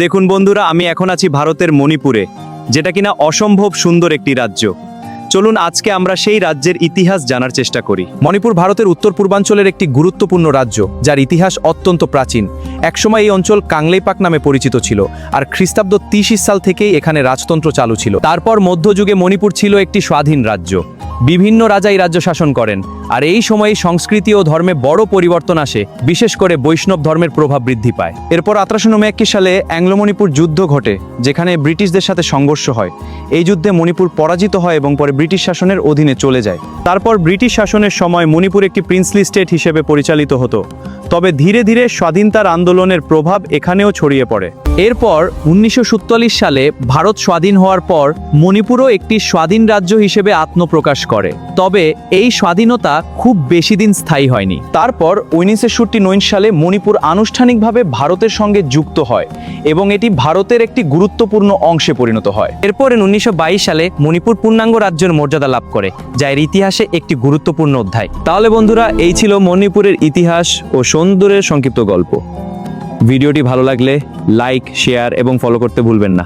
দেখুন বন্ধুরা, আমি এখন আছি ভারতের মণিপুরে, যেটা কিনা অসম্ভব সুন্দর একটি রাজ্য। চলুন আজকে আমরা সেই রাজ্যের ইতিহাস জানার চেষ্টা করি। মণিপুর ভারতের উত্তর পূর্বাঞ্চলের একটি গুরুত্বপূর্ণ রাজ্য, যার ইতিহাস অত্যন্ত প্রাচীন। একসময় এই অঞ্চল কাংলেইপাক নামে পরিচিত ছিল, আর খ্রিস্টাব্দ ৩০ সাল থেকেই এখানে রাজতন্ত্র চালু ছিল। তারপর মধ্যযুগে মণিপুর ছিল একটি স্বাধীন রাজ্য। বিভিন্ন রাজা এই রাজ্য শাসন করেন, আর এই সময়ে সংস্কৃতি ও ধর্মে বড় পরিবর্তন আসে, বিশেষ করে বৈষ্ণব ধর্মের প্রভাব বৃদ্ধি পায়। এরপর ১৮৮৯ সালে অ্যাংলো মণিপুর যুদ্ধ ঘটে, যেখানে ব্রিটিশদের সাথে সংঘর্ষ হয়। এই যুদ্ধে মণিপুর পরাজিত হয় এবং পরে ব্রিটিশ শাসনের অধীনে চলে যায়। তারপর ব্রিটিশ শাসনের সময় মণিপুর একটি প্রিন্সলি স্টেট হিসেবে পরিচালিত হতো, তবে ধীরে ধীরে স্বাধীনতার আন্দোলনের প্রভাব এখানেও ছড়িয়ে পড়ে। এরপর ১৯৪৭ সালে ভারত স্বাধীন হওয়ার পর মণিপুরও একটি স্বাধীন রাজ্য হিসেবে আত্মপ্রকাশ করে, তবে এই স্বাধীনতা খুব বেশি দিন স্থায়ী হয়নি। তারপর ১৯৬৯ সালে মণিপুর আনুষ্ঠানিকভাবে ভারতের সঙ্গে যুক্ত হয় এবং এটি ভারতের একটি গুরুত্বপূর্ণ অংশে পরিণত হয়। এরপর ১৯২২ সালে মণিপুর পূর্ণাঙ্গ রাজ্যের মর্যাদা লাভ করে, যা এর ইতিহাসে একটি গুরুত্বপূর্ণ অধ্যায়। তাহলে বন্ধুরা, এই ছিল মণিপুরের ইতিহাস ও সৌন্দর্যের সংক্ষিপ্ত গল্প। ভিডিওটি ভালো লাগলে লাইক, শেয়ার এবং ফলো করতে ভুলবেন না।